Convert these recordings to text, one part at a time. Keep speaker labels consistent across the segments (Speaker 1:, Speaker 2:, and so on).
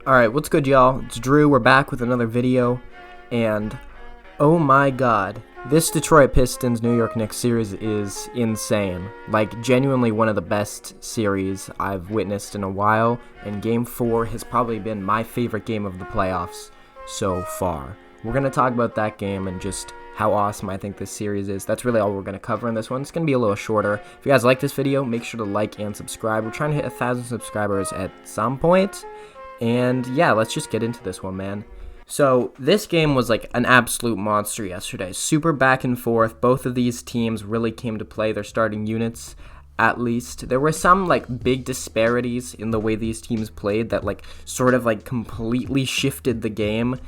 Speaker 1: Alright, what's good, y'all? It's Drew. We're back with another video, and oh my god, this Detroit Pistons New York Knicks series is insane. Like, genuinely one of the best series I've witnessed in a while, and Game 4 has probably been my favorite game of the playoffs so far. We're going to talk about that game and just how awesome I think this series is. That's really all we're going to cover in this one. It's going to be a little shorter. If you guys like this video, make sure to like and subscribe. We're trying to hit 1,000 subscribers at some point. And yeah, let's just get into this one, man. So this game was like an absolute monster yesterday. Super back and forth. Both of these teams really came to play their starting units, at least. There were some like big disparities in the way these teams played that like sort of like completely shifted the game.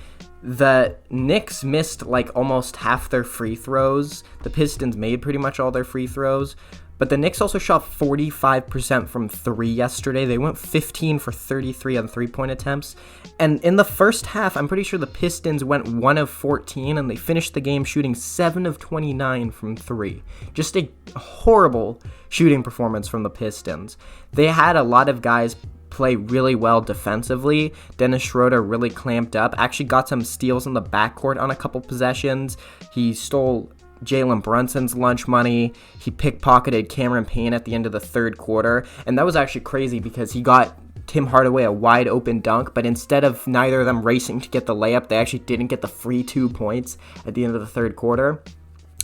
Speaker 1: The Knicks missed like almost half their free throws. The Pistons made pretty much all their free throws. But the Knicks also shot 45% from 3 yesterday. They went 15 for 33 on three-point attempts. And in the first half, I'm pretty sure the Pistons went 1 of 14, and they finished the game shooting 7 of 29 from 3. Just a horrible shooting performance from the Pistons. They had a lot of guys play really well defensively. Dennis Schroeder really clamped up. Actually got some steals in the backcourt on a couple possessions. He stole Jalen Brunson's lunch money. He pickpocketed Cameron Payne at the end of the third quarter, and that was actually crazy because he got Tim Hardaway a wide open dunk, but instead of neither of them racing to get the layup, they actually didn't get the free 2 points at the end of the third quarter.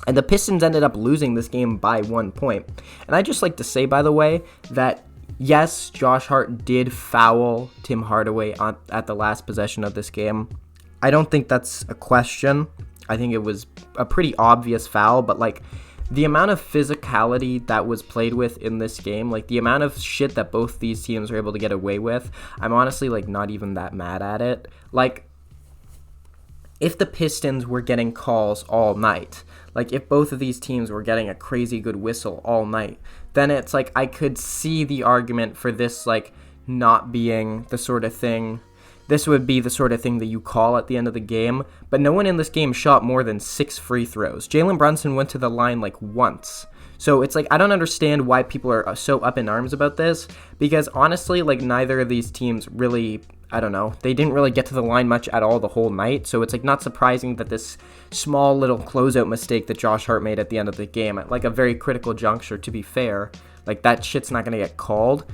Speaker 1: And the Pistons ended up losing this game by 1 point. And I'd just like to say, by the way, that yes, Josh Hart did foul Tim Hardaway at the last possession of this game. I don't think that's a question. I think it was a pretty obvious foul, but like the amount of physicality that was played with in this game, like the amount of shit that both these teams were able to get away with, I'm honestly like not even that mad at it. Like, if the Pistons were getting calls all night, like if both of these teams were getting a crazy good whistle all night, then it's like I could see the argument for this like not being the sort of thing. This would be the sort of thing that you call at the end of the game, but no one in this game shot more than 6 free throws. Jalen Brunson went to the line like once. So it's like, I don't understand why people are so up in arms about this, because honestly, like neither of these teams really, I don't know, they didn't really get to the line much at all the whole night. So it's like not surprising that this small little closeout mistake that Josh Hart made at the end of the game, at like a very critical juncture, to be fair, like that shit's not going to get called.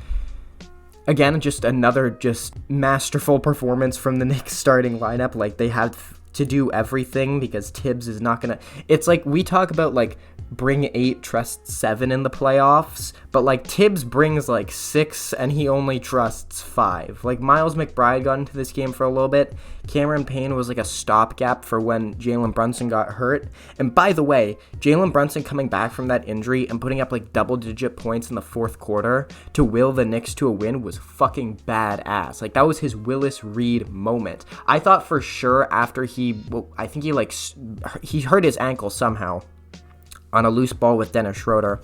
Speaker 1: Again, just another just masterful performance from the Knicks starting lineup. Like, they had to do everything because Tibbs is not going to... It's like we talk about, like, bring 8, trust 7 in the playoffs, but, like, Tibbs brings, like, 6, and he only trusts 5. Like, Miles McBride got into this game for a little bit. Cameron Payne was, like, a stopgap for when Jalen Brunson got hurt. And by the way, Jalen Brunson coming back from that injury and putting up, like, double-digit points in the fourth quarter to will the Knicks to a win was fucking badass. Like, that was his Willis Reed moment. I thought for sure after I think he hurt his ankle somehow on a loose ball with Dennis Schroeder,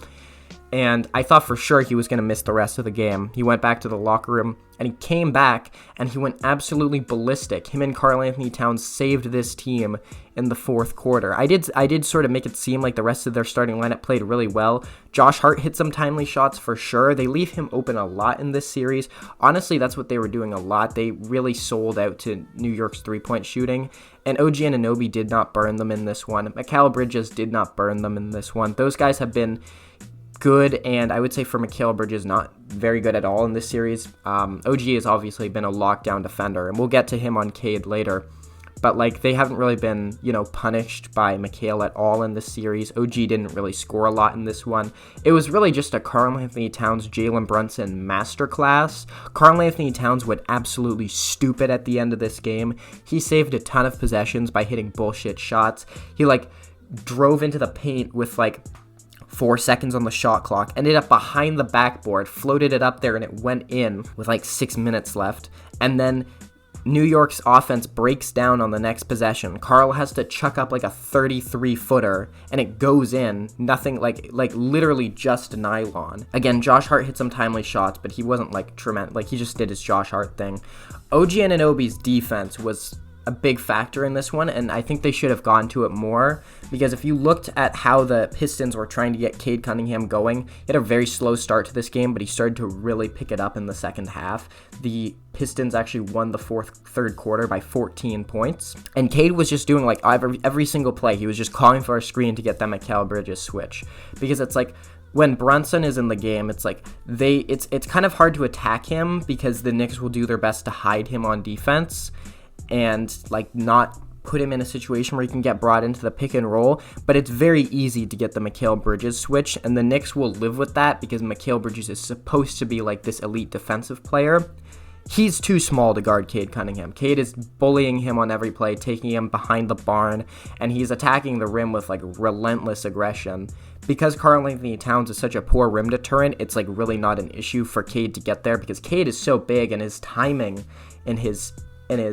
Speaker 1: and I thought for sure he was going to miss the rest of the game. He went back to the locker room, and he came back, and he went absolutely ballistic. Him and Karl-Anthony Towns saved this team in the fourth quarter. I did sort of make it seem like the rest of their starting lineup played really well. Josh Hart hit some timely shots for sure. They leave him open a lot in this series. Honestly, that's what they were doing a lot. They really sold out to New York's three-point shooting, and OG Anunoby did not burn them in this one. Mikal Bridges did not burn them in this one. Those guys have been good, and I would say for Mikal Bridges, not very good at all in this series. OG has obviously been a lockdown defender, and we'll get to him on Cade later. But, like, they haven't really been, punished by Mikal at all in this series. OG didn't really score a lot in this one. It was really just a Karl-Anthony Towns, Jalen Brunson masterclass. Karl-Anthony Towns went absolutely stupid at the end of this game. He saved a ton of possessions by hitting bullshit shots. He, drove into the paint with, 4 seconds on the shot clock, ended up behind the backboard, floated it up there, and it went in with 6 minutes left. And then New York's offense breaks down on the next possession. Karl has to chuck up a 33-footer, and it goes in. Nothing, literally just nylon. Again, Josh Hart hit some timely shots, but he wasn't, tremendous. He just did his Josh Hart thing. OG Anunoby's defense was a big factor in this one, and I think they should have gone to it more, because if you looked at how the Pistons were trying to get Cade Cunningham going, he had a very slow start to this game, but he started to really pick it up in the second half. The Pistons actually won the third quarter by 14 points, and Cade was just doing like every single play. He was just calling for a screen to get that Mikal Bridges switch, because it's like, when Brunson is in the game, it's like it's kind of hard to attack him, because the Knicks will do their best to hide him on defense and like not put him in a situation where he can get brought into the pick and roll, but it's very easy to get the Mikal Bridges switch, and the Knicks will live with that because Mikal Bridges is supposed to be like this elite defensive player. He's too small to guard Cade Cunningham. Cade is bullying him on every play, taking him behind the barn, and he's attacking the rim with like relentless aggression. Because Karl-Anthony Towns is such a poor rim deterrent, it's like really not an issue for Cade to get there, because Cade is so big and his timing and his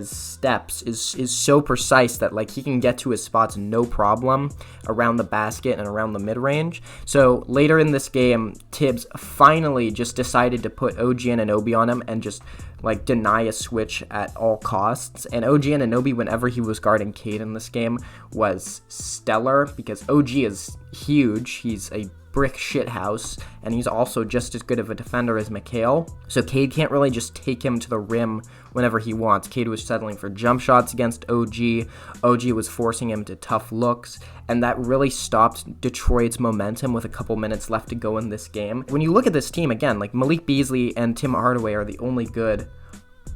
Speaker 1: steps is so precise that like he can get to his spots no problem around the basket and around the mid-range. So later in this game, Tibbs finally just decided to put OG Anunoby on him and just like deny a switch at all costs. And OG Anunoby, whenever he was guarding Cade in this game, was stellar, because OG is huge. He's a brick shit house, and he's also just as good of a defender as Mikal. So Cade can't really just take him to the rim whenever he wants. Cade was settling for jump shots against OG. OG was forcing him to tough looks, and that really stopped Detroit's momentum with a couple minutes left to go in this game. When you look at this team, again, like Malik Beasley and Tim Hardaway are the only good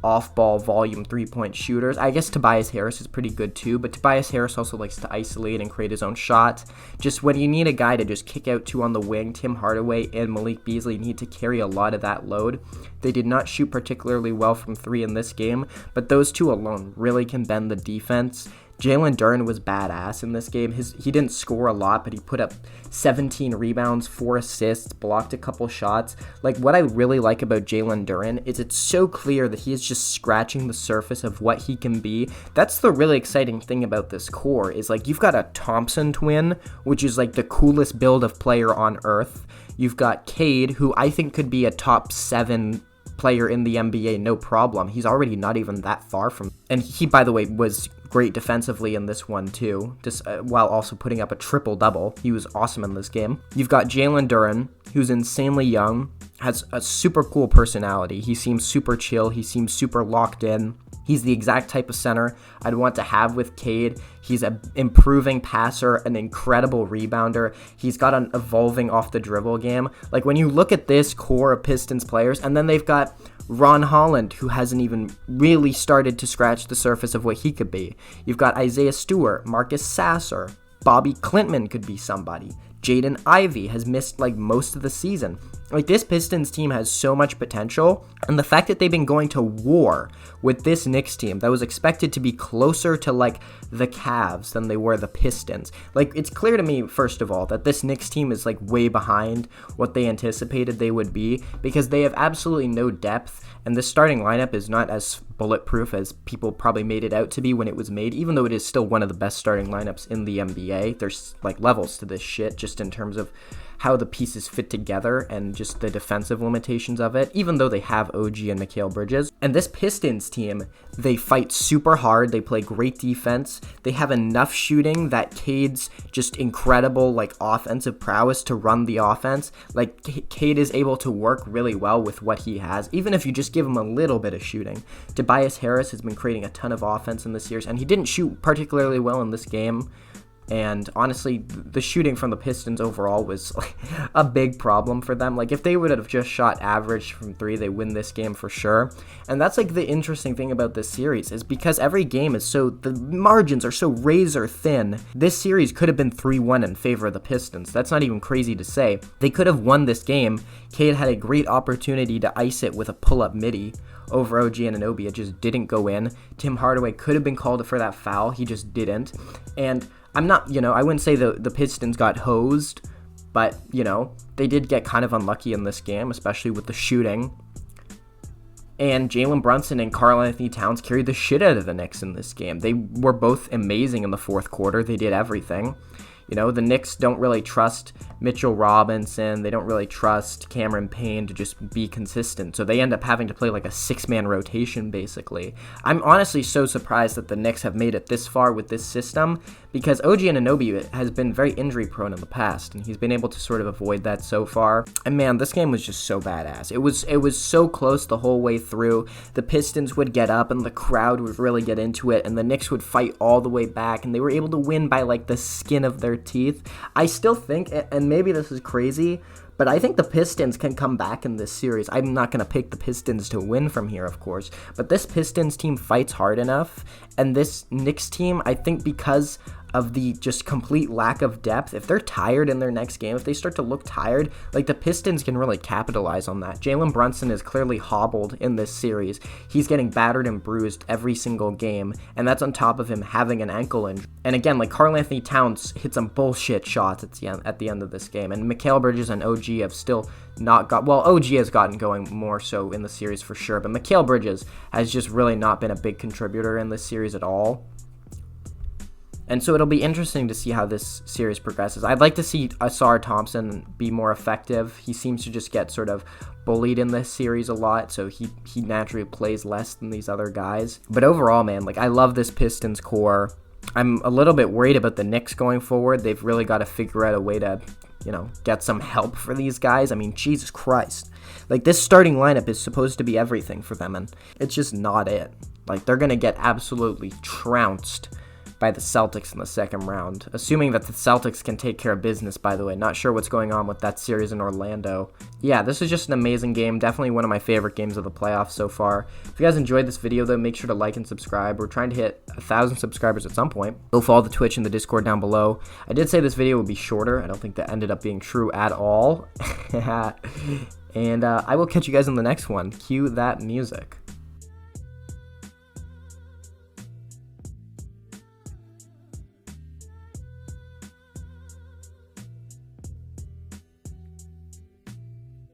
Speaker 1: off-ball volume three-point shooters. I guess Tobias Harris is pretty good too, but Tobias Harris also likes to isolate and create his own shot. Just when you need a guy to just kick out two on the wing, Tim Hardaway and Malik Beasley need to carry a lot of that load. They did not shoot particularly well from three in this game, but those two alone really can bend the defense. Jalen Brunson was badass in this game. He didn't score a lot, but he put up 17 rebounds, 4 assists, blocked a couple shots. Like, what I really like about Jalen Brunson is it's so clear that he is just scratching the surface of what he can be. That's the really exciting thing about this core, is like you've got a Thompson twin, which is like the coolest build of player on earth. You've got Cade, who I think could be a top 7 player in the NBA, no problem. He's already not even that far from, and he, by the way, was great defensively in this one too, just while also putting up a triple-double. He was awesome in this game. You've got Jalen Brunson, who's insanely young, has a super cool personality. He seems super chill. He seems super locked in. He's the exact type of center I'd want to have with Cade. He's an improving passer, an incredible rebounder. He's got an evolving off-the-dribble game. Like, when you look at this core of Pistons players, and then they've got Ron Holland, who hasn't even really started to scratch the surface of what he could be. You've got Isaiah Stewart, Marcus Sasser, Bobby Clintman could be somebody. Jaden Ivey has missed like most of the season. Like, this Pistons team has so much potential, and the fact that they've been going to war with this Knicks team that was expected to be closer to like the Cavs than they were the Pistons. Like, it's clear to me, first of all, that this Knicks team is like way behind what they anticipated they would be, because they have absolutely no depth, and this starting lineup is not as bulletproof as people probably made it out to be when it was made, even though it is still one of the best starting lineups in the NBA. There's like levels to this shit just in terms of how the pieces fit together and just the defensive limitations of it, even though they have OG and Mikal Bridges. And this Pistons team, they fight super hard, they play great defense, they have enough shooting that Cade's just incredible like offensive prowess to run the offense. Like, Cade is able to work really well with what he has, even if you just give him a little bit of shooting. Tobias Harris has been creating a ton of offense in this series, and he didn't shoot particularly well in this game. And honestly, the shooting from the Pistons overall was like a big problem for them. Like, if they would have just shot average from three, they win this game for sure. And that's like the interesting thing about this series, is because every game is so, the margins are so razor thin. This series could have been 3-1 in favor of the Pistons. That's not even crazy to say. They could have won this game. Cade had a great opportunity to ice it with a pull-up midi over OG Anunoby. It just didn't go in. Tim Hardaway could have been called for that foul. He just didn't. And I'm not, I wouldn't say the Pistons got hosed, but, they did get kind of unlucky in this game, especially with the shooting. And Jalen Brunson and Karl-Anthony Towns carried the shit out of the Knicks in this game. They were both amazing in the fourth quarter. They did everything. You know, the Knicks don't really trust Mitchell Robinson. They don't really trust Cameron Payne to just be consistent. So they end up having to play like a 6-man rotation, basically. I'm honestly so surprised that the Knicks have made it this far with this system, because OG Anunoby has been very injury prone in the past, and he's been able to sort of avoid that so far. And man, this game was just so badass. It was so close the whole way through. The Pistons would get up and the crowd would really get into it, and the Knicks would fight all the way back, and they were able to win by like the skin of their teeth. I still think, and maybe this is crazy, but I think the Pistons can come back in this series. I'm not going to pick the Pistons to win from here, of course, but this Pistons team fights hard enough, and this Knicks team, I think because of the just complete lack of depth, if they're tired in their next game, if they start to look tired, like the Pistons can really capitalize on that. Jalen Brunson is clearly hobbled in this series. He's getting battered and bruised every single game, and that's on top of him having an ankle injury. And again, like Karl-Anthony Towns hit some bullshit shots at the end of this game, and Mikal Bridges and OG have still not got, well, OG has gotten going more so in the series for sure, but Mikal Bridges has just really not been a big contributor in this series at all. And so it'll be interesting to see how this series progresses. I'd like to see Asar Thompson be more effective. He seems to just get sort of bullied in this series a lot, so he naturally plays less than these other guys. But overall, man, like I love this Pistons core. I'm a little bit worried about the Knicks going forward. They've really got to figure out a way to, get some help for these guys. I mean, Jesus Christ. Like, this starting lineup is supposed to be everything for them, and it's just not it. Like, they're going to get absolutely trounced by the Celtics in the second round, assuming that the Celtics can take care of business, by the way. Not sure what's going on with that series in Orlando. Yeah, this is just an amazing game. Definitely one of my favorite games of the playoffs so far. If you guys enjoyed this video, though, make sure to like and subscribe. We're trying to hit 1,000 subscribers at some point. Go follow the Twitch and the Discord down below. I did say this video would be shorter. I don't think that ended up being true at all. And I will catch you guys in the next one. Cue that music.